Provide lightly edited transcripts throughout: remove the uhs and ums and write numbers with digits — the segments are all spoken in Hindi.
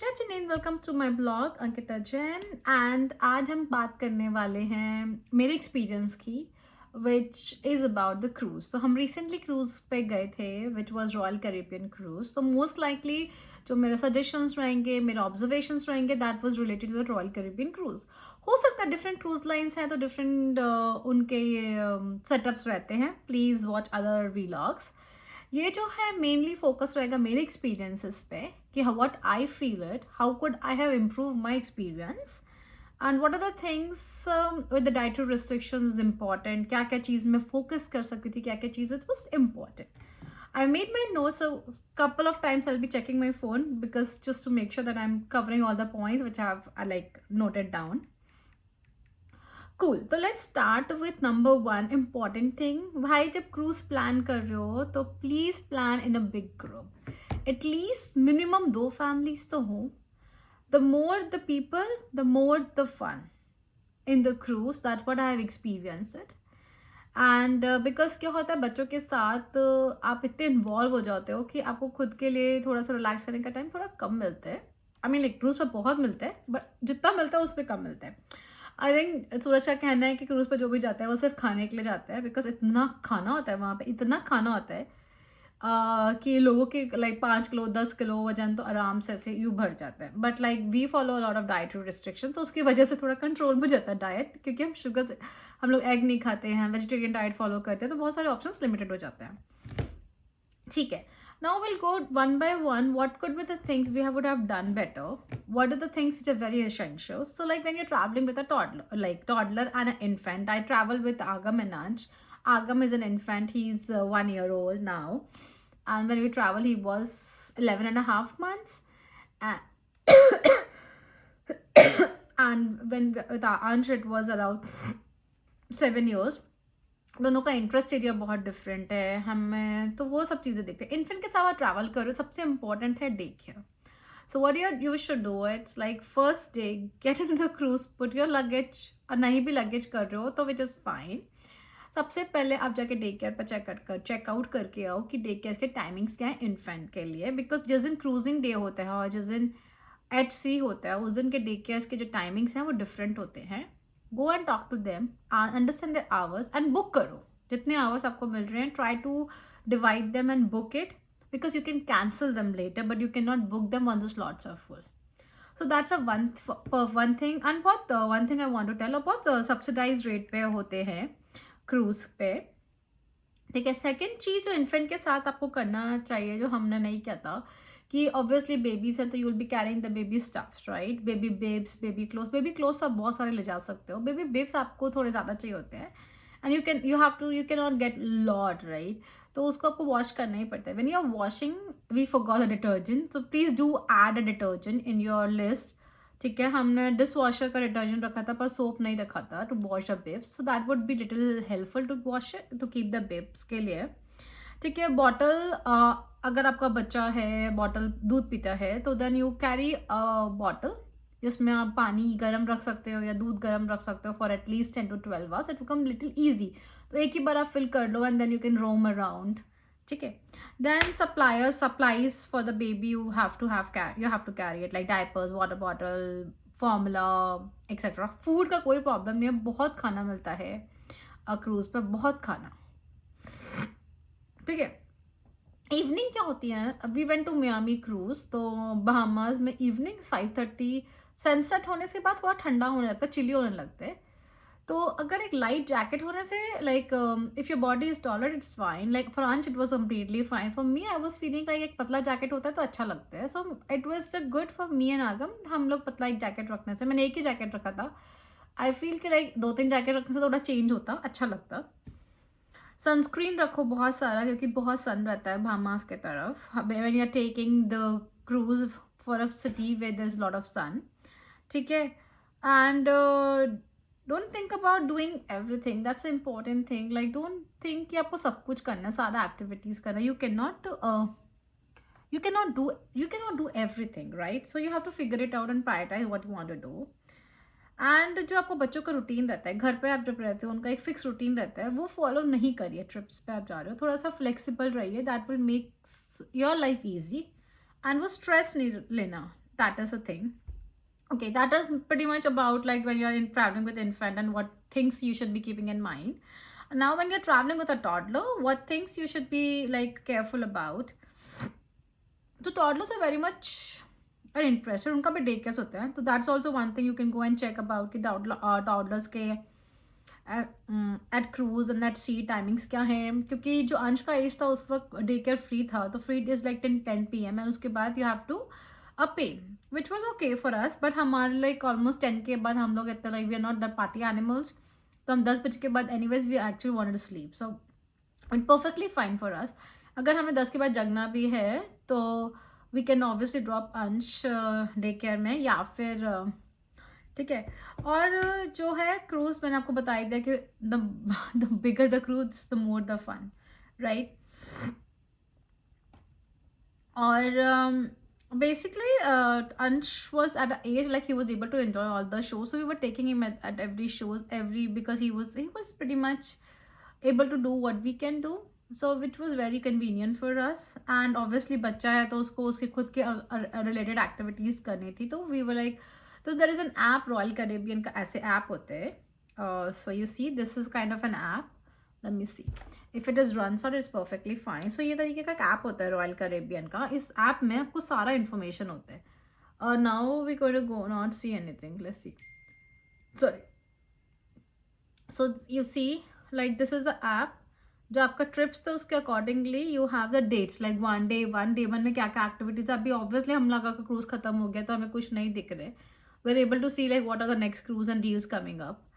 जय जिनेन, welcome to my blog Ankita Jain. And आज हम बात करने वाले हैं मेरे एक्सपीरियंस की, which is about the cruise. तो हम रिसेंटली क्रूज़ पे गए थे, which was Royal Caribbean cruise. तो मोस्ट लाइकली जो मेरे सजेशंस रहेंगे, मेरे ऑब्जर्वेशंस रहेंगे, that was related to the Royal Caribbean cruise. हो सकता है डिफरेंट क्रूज लाइन्स हैं तो डिफरेंट उनके सेटअप्स रहते हैं। Please watch other vlogs. ये जो है मेनली फोकस रहेगा मेरे एक्सपीरियंसेस पे कि what I feel it, how could I have improve my experience and what are the things with the dietary restrictions important, क्या क्या चीज़ में फोकस कर सकती थी, क्या क्या चीज़ it was important. I made my notes a couple of times. I'll be checking my phone because just to make sure that I'm covering all the points which I have like noted down. Cool. तो let's start with number one important thing. भाई जब क्रूज प्लान कर रहे हो तो please plan in a big group. At least minimum 2 families तो हो. The more the people the more the fun in the cruise. That's what I have experience it. And because क्या होता है, बच्चों के साथ आप इतने इन्वॉल्व हो जाते हो कि आपको खुद के लिए थोड़ा सा रिलैक्स करने का टाइम थोड़ा कम मिलता है. आई मीन लाइक क्रूज पर बहुत मिलता है बट जितना मिलता है उस पर कम मिलता है. आई थिंक सूरज का कहना है कि क्रूज पर जो भी जाता है वो सिर्फ खाने के लिए जाता है, बिकॉज इतना खाना होता है वहाँ पे, इतना खाना होता है कि लोगों के लाइक 5 किलो 10 किलो वजन तो आराम से ऐसे यूँ भर जाता है. But like we follow lot of dietary restriction, तो उसकी वजह से थोड़ा कंट्रोल भी जाता है डाइट, क्योंकि हम शुगर से हम लोग एग नहीं खाते हैं, वेजिटेरियन डाइट फॉलो करते हैं, तो बहुत सारे ऑप्शंस लिमिटेड हो जाते हैं. ठीक है. Now we'll go one by one. What could be the things we would have done better? What are the things which are very essential? So like when you're traveling with a toddler and an infant, I travel with Agam and Anj. Agam is an infant. He's 1 year old now. And when we travel, he was 11 and a half months. And, and when with Anj, it was around 7 years. दोनों का इंटरेस्ट एरिया बहुत डिफरेंट है हमें, तो वो सब चीज़ें देखते हैं. इन्फेंट के साथ आप ट्रैवल करो, सबसे इंपॉर्टेंट है day care. So what you should do, it's like first day get in the cruise, put your luggage. और नहीं भी लगेज कर रहे हो तो विच इज़ फाइन. सबसे पहले आप जाके डे केयर पर चेकआउट करके आओ कि डे केयर के टाइमिंग्स क्या है इन्फेंट के लिए. बिकॉज जिस दिन क्रूजिंग डे होता है और जिस दिन एट सी होता है, उस दिन के डे केयर के जो टाइमिंग्स हैं वो डिफरेंट होते हैं. Go and talk to them, understand their hours and book करो. जितने आवर्स आपको मिल रहे हैं, try to divide them and book it, because you can cancel them later but you cannot book them when the slots are full. So that's a one thing. And what the one thing I want to tell about the subsidized rate पे होते हैं क्रूज पे. ठीक है. सेकेंड चीज़ जो इन्फेंट के साथ आपको करना चाहिए, जो हमने नहीं किया था, कि ऑब्वियसली बेबीज हैं तो you will be carrying the baby stuffs, right. Baby bibs, baby cloth. Baby clothes आप बहुत सारे ले जा सकते हो. बेबी बेब्स आपको थोड़े ज़्यादा चाहिए होते हैं. And you can not get lot, right. तो उसको आपको वॉश करना ही पड़ता है. When you are washing, we forgot the detergent, तो please do add a detergent in your list. ठीक है. हमने डिश वॉशर का डिटर्जेंट रखा था पर सोप नहीं रखा था to wash the bibs, so that would be little helpful to wash to keep the bibs के लिए. ठीक है. बॉटल, अगर आपका बच्चा है बॉटल दूध पीता है तो then you carry a bottle जिसमें आप पानी गर्म रख सकते हो या दूध गर्म रख सकते हो for at least 10 to 12 hours. It become little easy. तो एक ही बार आप फिल कर लो and then you can roam around. ठीक है. Then supplies for the baby you have to carry it, like diapers, water bottle, formula etcetera. Food का कोई प्रॉब्लम नहीं है, बहुत खाना मिलता है क्रूज पर, बहुत खाना. ठीक है. इवनिंग क्या होती है, we went to Miami cruise, तो बहामास में इवनिंग 5:30 सनसेट होने के बाद थोड़ा ठंडा होने लगता है, चिली होने लगता है. तो अगर एक लाइट जैकेट होने से, like if your body is taller it's fine. Like for Ansh it was completely fine. For me I was feeling like एक पतला जैकेट होता है तो अच्छा लगता है. So it was the good for me and Agam. हम लोग पतला एक जैकेट रखने से, मैंने एक ही जैकेट रखा था. आई फील कि लाइक 2-3 जैकेट रखने से थोड़ा चेंज होता, अच्छा लगता. सनस्क्रीन रखो बहुत सारा, क्योंकि बहुत सन रहता है बहामास के तरफ. When you are taking the cruise for a city where there is lot of sun. ठीक है. And don't think about doing everything, that's important thing. Like don't think कि आपको सब कुछ करना है, सारा एक्टिविटीज़ करना है. you cannot do everything, right? So you have to figure it out and prioritize what you want to do. And जो आपको बच्चों का रूटीन रहता है, घर पे आप जब रहते हो उनका एक फिक्स रूटीन रहता है, वो फॉलो नहीं करिए. ट्रिप्स पे आप जा रहे हो, थोड़ा सा फ्लेक्सिबल रहिए. That will makes your life easy. And वो स्ट्रेस नहीं लेना, That is the thing. Okay, that is pretty much about like when you're in traveling with infant and what things you should be keeping in mind. Now when you're traveling with a toddler, what things you should be like careful about. So toddlers are very much are interested, उनका भी डे केयर्स होते हैं, तो that's also one thing you can go and check about कि टॉडलर्स के at cruise and that see timings क्या हैं, क्योंकि जो अंश का एज था उस वक्त डे केयर फ्री था, तो free is like 10 PM and उसके बाद you have to pay which was okay for us, but हमारे लाइक ऑलमोस्ट 10 के बाद हम लोग इतना like we are not the party animals, तो हम 10 बजे के बाद anyways we actually wanted to sleep, so it perfectly fine for us. अगर हमें 10 के बाद जगना भी है तो वी कैन ऑब्वियसली ड्रॉप अंश डे केयर में, या फिर ठीक है. और जो है क्रूज मैंने आपको बताई दिया कि the bigger the cruise the more the fun, right. और basically Ansh was at an age like he was able to enjoy all the shows, so we were taking him at every shows because he was pretty much able to do what we can do, so which was very convenient for us. And obviously बच्चा है तो उसको उसके खुद के related activities करनी थी, तो we were like, so there is an app, royal Caribbean का ऐसे ऐप होते हैं. So you see this is kind of an app. Let me see if it is runs or it's perfectly fine. So ये तरीके का ऐप होता है रॉयल कैरेबियन का. इस ऐप में आपको सारा इन्फॉर्मेशन होता है. Now we going to go not see anything, let's see. Sorry. So you see like this is the app. जो आपका ट्रिप्स था उसके accordingly you have the dates like day one में क्या क्या एक्टिविटीज. अभी ऑब्वियसली हम लोगों का क्रूज खत्म हो गया तो हमें कुछ नहीं दिख रहे. We are able to see like what are the next cruise and deals coming up.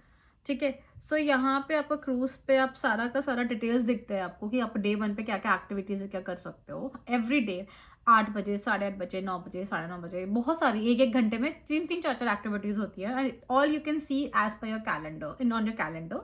ठीक है. सो यहाँ पे आपको क्रूज पे आप सारा का सारा डिटेल्स दिखते हैं आपको कि आप डे 1 पे क्या क्या एक्टिविटीज क्या कर सकते हो. एवरी डे 8 बजे, 8:30 बजे, 9 बजे, 9:30 बजे, बहुत सारी एक घंटे में 3-3, 4-4 एक्टिविटीज होती है. And all you can see as per your calendar in on your calendar.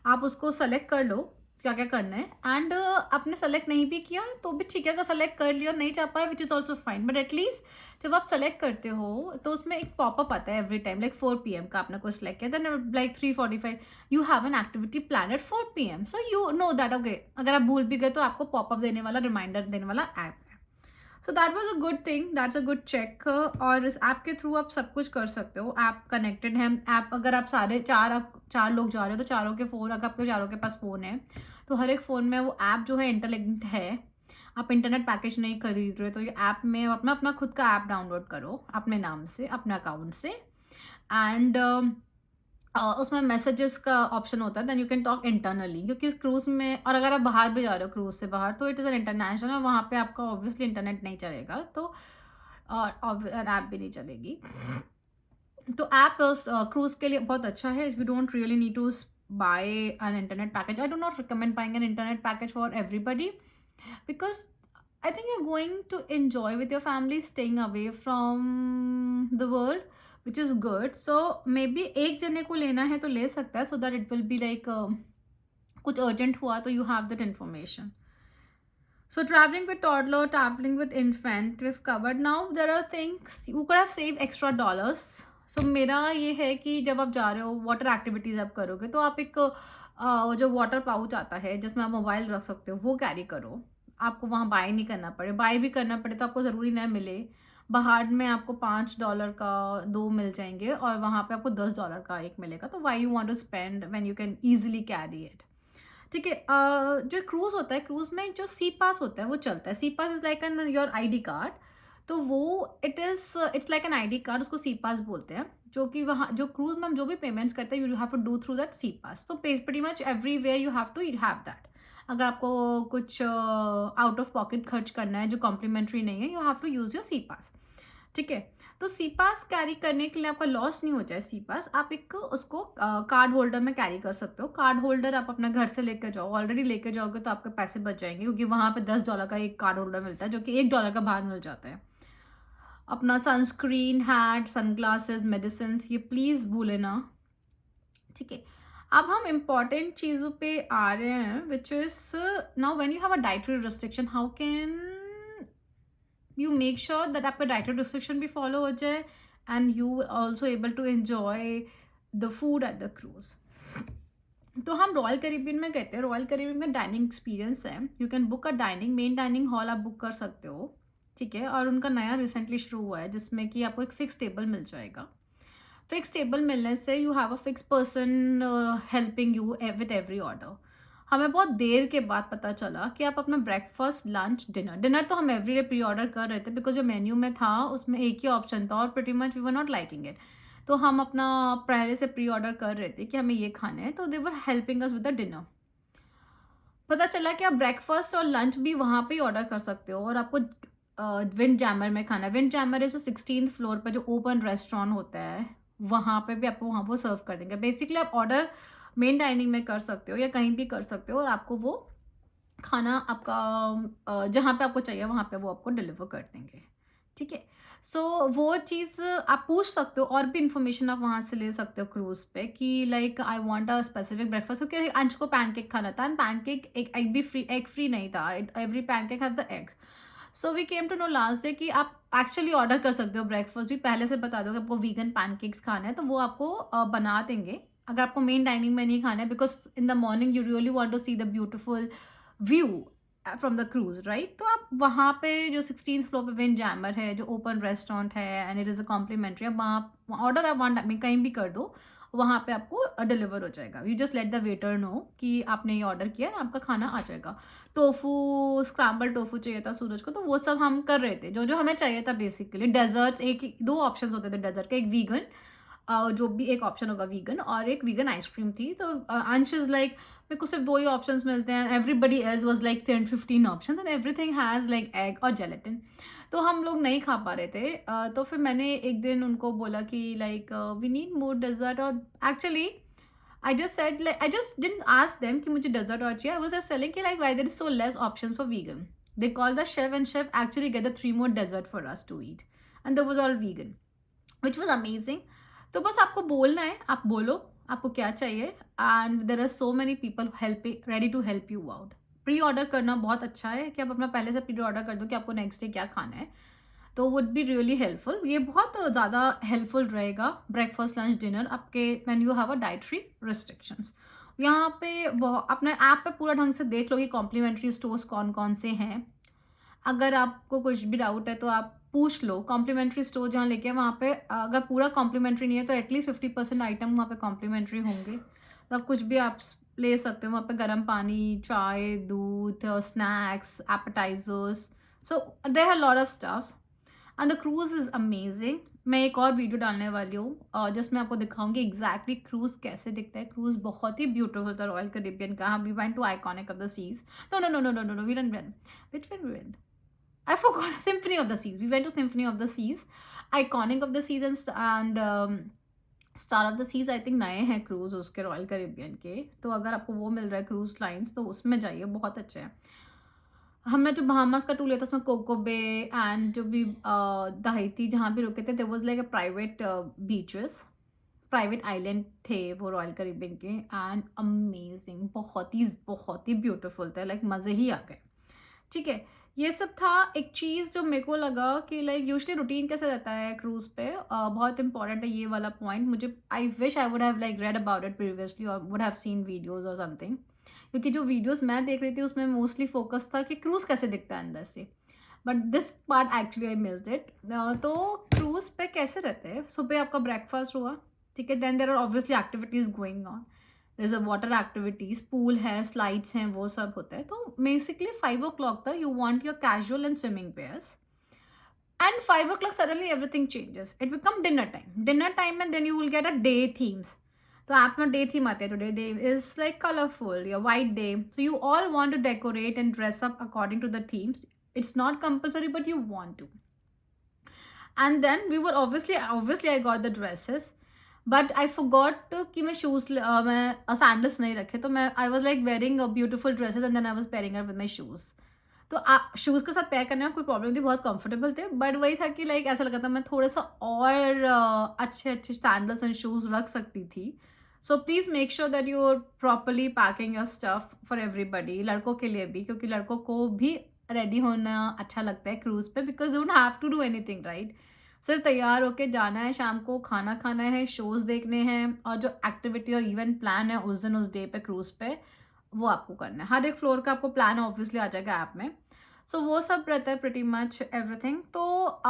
आप उसको सेलेक्ट कर लो क्या क्या करना है. एंड आपने सेलेक्ट नहीं भी किया तो भी ठीक है, अगर सेलेक्ट कर लिया और नहीं चाह पाए which is also fine, but at least जब आप सेलेक्ट करते हो तो उसमें एक पॉपअप आता है एवरी टाइम लाइक 4 PM का आपने कुछ सेलेक्ट किया, then like 3:45 you have an activity plan at 4 PM. So you know that okay, अगर आप भूल भी गए तो आपको पॉपअप देने वाला, रिमाइंडर देने वाला ऐप है. So that was a good thing, that's a good check. और इस ऐप के थ्रू आप सब कुछ कर सकते हो. ऐप कनेक्टेड है. ऐप अगर आप चार लोग जा रहे हो तो चारों के फ़ोन, अगर आपके चारों के पास फ़ोन है तो हर एक फ़ोन में वो ऐप जो है इंटरलिंक्ड है. आप इंटरनेट पैकेज नहीं खरीद रहे तो ये ऐप में अपना खुद का ऐप डाउनलोड करो अपने नाम से, अपने अकाउंट से. एंड उसमें मैसेजेस का ऑप्शन होता है, then you can talk internally, क्योंकि इस क्रूज़ में, और अगर आप बाहर भी जा रहे हो क्रूज़ से बाहर तो इट इज़ एन इंटरनेशनल, और वहाँ पे आपका ऑब्वियसली इंटरनेट नहीं चलेगा, तो और ऐप भी नहीं चलेगी. तो ऐप क्रूज़ के लिए बहुत अच्छा है. You don't really need to buy an internet package. I do not recommend buying an internet package for everybody because I think you're going to enjoy with your family staying away from the world, which is good. So maybe एक जने को लेना है तो ले सकता है, so that it will be like कुछ urgent हुआ तो you have that information. So traveling with toddler, traveling with infant, we've covered. Now there are things you could have saved extra dollars. सो मेरा ये है कि जब आप जा रहे हो वाटर एक्टिविटीज़ आप करोगे तो आप एक जो वाटर पाउच आता है जिसमें आप मोबाइल रख सकते हो वो कैरी करो. आपको वहाँ बाय नहीं करना पड़े. बाय भी करना पड़े तो आपको ज़रूरी ना मिले. बाहर में आपको $5 का 2 मिल जाएंगे और वहाँ पे आपको $10 का 1 मिलेगा. तो why you want to spend when you can easily carry it. ठीक है. जो क्रूज़ होता है, क्रूज़ में जो सी पास होता है वो चलता है. Sea pass is like an your ID card. तो वो it's like an ID card, उसको सी पास बोलते हैं, जो कि वहाँ जो क्रूज में हम जो भी पेमेंट्स करते हैं you have to do through that sea pass. तो pretty much everywhere you have that. अगर आपको कुछ आउट ऑफ पॉकेट खर्च करना है जो कॉम्प्लीमेंट्री नहीं है, you have to use your sea pass. ठीक है. तो सी पास कैरी करने के लिए आपका लॉस नहीं हो जाए सी पास, आप एक उसको कार्ड होल्डर में कैरी कर सकते हो. कार्ड होल्डर आप अपने घर से लेकर जाओ, ऑलरेडी लेकर जाओगे तो आपके पैसे बच जाएंगे, क्योंकि वहाँ पे $10 का एक कार्ड होल्डर मिलता है जो कि $1 का बाहर मिल जाता है. अपना सनस्क्रीन, हैट, सनग्लासेस, मेडिसिन ये प्लीज़ भूले ना. ठीक है. अब हम इम्पॉर्टेंट चीज़ों पे आ रहे हैं, which is now when you have a dietary restriction, how can you make sure that आपका डाइटरी रिस्ट्रिक्शन भी फॉलो हो जाए and you also able to enjoy the food at the cruise. तो हम रॉयल कैरिबियन में कहते हैं. रॉयल कैरिबियन में डाइनिंग एक्सपीरियंस है. You can book a dining, main dining hall आप बुक कर सकते हो. ठीक है? और उनका नया रिसेंटली शुरू हुआ है जिसमें कि आपको एक फ़िक्स टेबल मिल जाएगा। फ़िक्स टेबल मिलने से you have a fix person helping you with every order. हमें बहुत देर के बाद पता चला कि आप अपना ब्रेकफ़ास्ट, लंच, डिनर तो हम एवरीडे प्री ऑर्डर कर रहे थे बिकॉज़ जो मेन्यू में था उसमें एक ही ऑप्शन था और pretty much we were not liking it. तो हम अपना पहले से प्री ऑर्डर कर रहे थे कि हमें ये खाना है, तो they were helping us with the dinner. पता चला कि आप ब्रेकफ़ास्ट और लंच भी वहाँ पे ही ऑर्डर कर सकते हो और आपको विंड जैमर में खाना है। Wind jammer is 16th floor पे जो ओपन रेस्टोरेंट होता है, वहाँ पे भी आपको वहाँ वो सर्व कर देंगे। बेसिकली आप ऑर्डर मेन डाइनिंग में कर सकते हो या कहीं भी कर सकते हो और आपको वो खाना आपका जहाँ पे आपको चाहिए वहाँ पे वो आपको डिलीवर कर देंगे। ठीक है? सो वो चीज़ आप पूछ सकते हो और भी इन्फॉर्मेशन आप वहाँ से ले सकते हो क्रूज़ पे कि like I want a specific breakfast क्योंकि अंश को पैनकेक खाना था एंड पैनकेक एक एग फ्री नहीं था। Every pancake have the eggs. So we came to know last day कि आप एक्चुअली ऑर्डर कर सकते हो ब्रेकफास्ट भी पहले से बता दो कि आपको वीगन पैनकेक्स खाना है तो वो आपको बना देंगे। अगर आपको मेन डाइनिंग में नहीं खाना है because in the morning you really want to see the beautiful view from the cruise right. तो आप वहाँ पे जो 16th फ्लोर पे विंड जैमर है जो ओपन रेस्टोरेंट है and it is a complimentary. अब वहाँ ऑर्डर आप वन टाइम कहीं भी कर दो वहाँ पे आपको डिलीवर हो जाएगा। You just let the waiter know कि आपने ये ऑर्डर किया है आपका खाना आ जाएगा। टोफू स्क्रैम्बल टोफू चाहिए था सूरज को तो वो सब हम कर रहे थे जो जो हमें चाहिए था। बेसिकली डेजर्ट्स एक दो ऑप्शंस होते थे डेजर्ट के, एक वीगन जो भी एक ऑप्शन होगा वीगन और एक वीगन आइसक्रीम थी। तो अंश इज़ लाइक मेरे को सिर्फ 2 ही ऑप्शंस मिलते हैं। Everybody else was like 10-15 options and everything has like egg और जेलेटिन। तो हम लोग नहीं खा पा रहे थे। तो फिर मैंने एक दिन उनको बोला कि like we need more dessert और actually I just said like I just didn't ask them कि मुझे डेज़र्ट और चाहिए। आई वाज़ जस्ट टेलिंग कि like why there is so less options for vegan. They called the chef and chef actually get the 3 more dessert for us to eat and that was all vegan which was amazing. तो बस आपको बोलना है, आप बोलो आपको क्या चाहिए and there are so many people helping ready to help you out. Pre order करना बहुत अच्छा है कि आप अपना पहले से प्री ऑर्डर कर दो कि आपको नेक्स्ट डे क्या खाना है। तो वुड बी रियली हेल्पफुल। ये बहुत ज़्यादा हेल्पफुल रहेगा ब्रेकफास्ट लंच डिनर आपके when you have a dietary restrictions. यहाँ पे अपने ऐप पे पूरा ढंग से देख लो कि कॉम्प्लीमेंट्री स्टोर्स कौन कौन से हैं। अगर आपको कुछ भी डाउट है तो आप पूछ लो। कॉम्प्लीमेंट्री स्टोर जहाँ लेके वहाँ पे अगर पूरा कॉम्प्लीमेंट्री नहीं है तो एटलीस्ट 50% आइटम वहाँ पे कॉम्प्लीमेंट्री होंगे। तो आप कुछ भी आप ले सकते हो वहाँ पे, गर्म पानी, चाय, दूध, snacks, appetizers. So there are lot of stuffs and the cruise is amazing. मैं एक और वीडियो डालने वाली हूँ जिसमें आपको दिखाऊंगी एग्जैक्टली क्रूज कैसे दिखता है। क्रूज बहुत ही ब्यूटीफुल था रॉयल कैरिबियन का। We went to iconic of the seas. No no no no no no no we didn't went. Which one we went? I forgot Symphony of the Seas. We went to Symphony of the Seas, Iconic of the Seas and Star of the Seas। I think नए हैं क्रूज उसके रॉयल कैरिबियन के। तो अगर आपको वो मिल रहा है क्रूज लाइंस तो उसमें जाइए, बहुत अच्छे हैं। हमने जो बहामास का टूर लिया था उसमें कोको बे एंड जो भी दहाइती जहाँ भी रुके थे there was like a private beaches, private island थे वो रॉयल कैरिबियन के एंड अमेजिंग, बहुत ही ब्यूटीफुल थे। लाइक मज़े ही आ गए। ठीक है, ये सब था। एक चीज़ जो मेरे को लगा कि लाइक यूजुअली रूटीन कैसे रहता है क्रूज़ पे, बहुत इंपॉर्टेंट है ये वाला पॉइंट। मुझे I wish I would have like read about it previously और वुड हैव सीन वीडियोज़ और समथिंग। क्योंकि जो वीडियोज़ मैं देख रही थी उसमें मोस्टली फोकस था कि क्रूज़ कैसे दिखता है अंदर से, but this part actually I missed it. तो क्रूज़ पे कैसे रहते हैं, सुबह आपका ब्रेकफास्ट हुआ, ठीक है, then there are obviously activities going on. there's a water activities, pool है, slides हैं, वो सब होता है। तो basically 5 o'clock तक you want your casual and swimming pairs and 5 o'clock suddenly everything changes, it become dinner time and then you will get a day themes। तो ऐप में डे थीम आते हैं। Today day is like colourful या white day, so you all want to decorate and dress up according to the themes. It's not compulsory but you want to. And then we were obviously I got the dresses but I forgot कि मैं शूज़ मैं सैंडल्स नहीं रखे। तो मैं I was like wearing beautiful dresses and then I was pairing with my shoes. तो शूज़ के साथ पेयर करने में कोई प्रॉब्लम थी, बहुत कंफर्टेबल थे। बट वही था कि लाइक ऐसा लगा था मैं थोड़ा सा और अच्छे सैंडल्स एंड शूज़ रख सकती थी। So please make sure that you are properly packing your stuff for everybody, लड़कों के लिए भी, क्योंकि लड़कों को भी रेडी होना अच्छा लगता है क्रूज़ पे because you don't have to do anything right. सिर्फ तैयार होके जाना है, शाम को खाना खाना है, शोज़ देखने हैं और जो एक्टिविटी और इवेंट प्लान है उस दिन उस डे पे क्रूज़ पे वो आपको करना है। हर एक फ्लोर का आपको प्लान ऑब्वियसली आ जाएगा ऐप में। सो वो सब रहता है प्रिटी मच एवरीथिंग। तो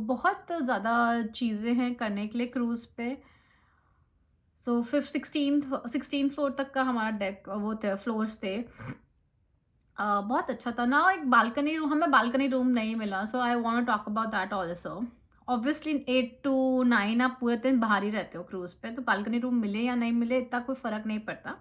बहुत ज़्यादा चीज़ें हैं करने के लिए क्रूज़ पे। सो फिफ्थ 16th फ्लोर तक का हमारा डेक वो थे, फ्लोर्स थे। बहुत अच्छा था ना। एक बालकनी रूम, हमें बालकनी रूम नहीं मिला, so I want to talk about that also. Obviously 8 to 9 आप पूरे दिन बाहर ही रहते हो क्रूज पे, तो बालकनी रूम मिले या नहीं मिले इतना कोई फर्क नहीं पड़ता।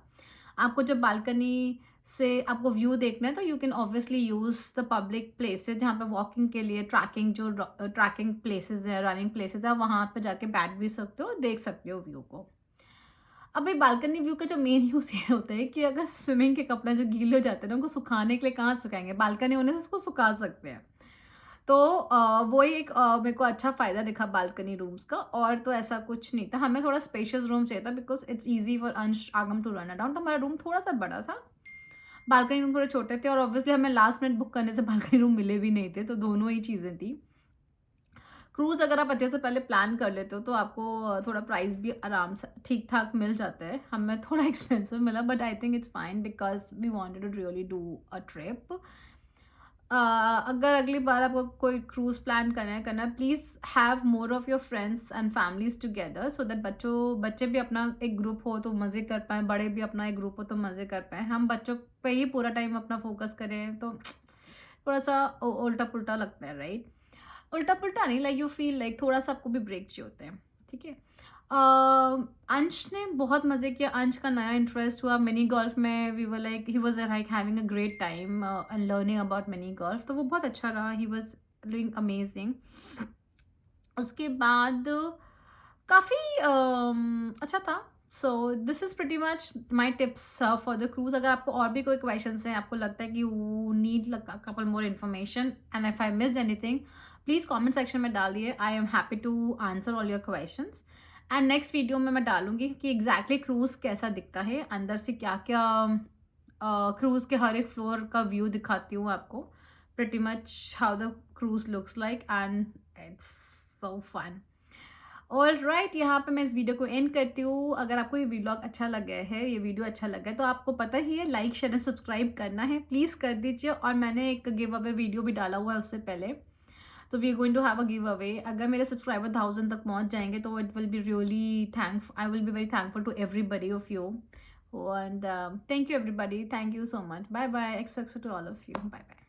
आपको जब बालकनी से आपको व्यू देखना है तो you can obviously use the public places जहाँ पे वॉकिंग के लिए ट्रैकिंग, जो ट्रैकिंग प्लेसेस है, रनिंग प्लेसेस है, वहाँ पे जाके बैठ भी सकते हो, देख सकते हो व्यू को। अब भाई बालकनी व्यू का जो मेन यूज़ ये होता है कि अगर स्विमिंग के कपड़े जो गीले हो जाते हैं ना, उनको सुखाने के लिए कहाँ सुखाएँगे? बालकनी होने से उसको सुखा सकते हैं। तो वही एक मेरे को अच्छा फ़ायदा दिखा बालकनी रूम्स का, और तो ऐसा कुछ नहीं था। हमें थोड़ा स्पेशियस रूम चाहिए था बिकॉज़ इट्स ईज़ी फॉर अंश आगम टू रन अराउंड, तो हमारा रूम थोड़ा-सा बड़ा था। बालकनी रूम थोड़े छोटे थे और ऑब्वियसली हमें लास्ट मिनट बुक करने से बालकनी रूम मिले भी नहीं थे, तो दोनों ही चीज़ें थी। क्रूज़ अगर आप अच्छे से पहले प्लान कर लेते हो तो आपको थोड़ा प्राइस भी आराम से ठीक-ठाक मिल जाता है। हमें थोड़ा एक्सपेंसिव मिला but I think it's fine because we wanted to really do a trip. अगर अगली बार आपको कोई क्रूज़ प्लान करना है, please have more of your friends and families together so that बच्चे भी अपना एक ग्रुप हो तो मज़े कर पाएँ, बड़े भी अपना एक ग्रुप हो तो मज़े कर पाएँ। हम बच्चों पे ही पूरा टाइम अपना फ़ोकस करें तो थोड़ा-सा उल्टा-पुल्टा लगता है, राइट? उल्टा-पुल्टा नहीं, लाइक यू फ़ील लाइक थोड़ा-सा आपको भी ब्रेक चाहिए होते हैं, ठीक है? अंश ने बहुत मज़े किया। अंश का नया इंटरेस्ट हुआ मिनी गोल्फ में। We were like he was like having a great time and learning about mini golf, तो वो बहुत अच्छा रहा। He was doing amazing. उसके बाद काफ़ी अच्छा था। So this is pretty much my tips for the cruise. अगर आपको और भी कोई क्वेश्चंस हैं, आपको लगता है कि you need a couple more information and if I missed anything, please comment section में डाल दिए। I am happy to answer all your questions. And next video में मैं डालूँगी कि एग्ज़ैक्टली क्रूज़ कैसा दिखता है, अंदर से क्या-क्या क्रूज़ के हर एक फ्लोर का व्यू दिखाती हूँ आपको। Pretty much how the cruise looks like and it's so fun. Alright, यहाँ पे मैं इस वीडियो को एंड करती हूँ। अगर आपको ये व्लॉग अच्छा लगा है, ये वीडियो अच्छा लगा है, तो आपको पता ही है लाइक, शेयर एंड सब्सक्राइब करना है। प्लीज़ कर दीजिए। और मैंने एक गिव अवे वीडियो भी डाला हुआ है उससे पहले, तो we are going to have a giveaway. अगर मेरे सब्सक्राइबर 1000 तक पहुँच जाएंगे तो it will be really I will be very thankful to everybody of you. And thank you everybody, thank you so much, bye bye, except to all of you, bye bye.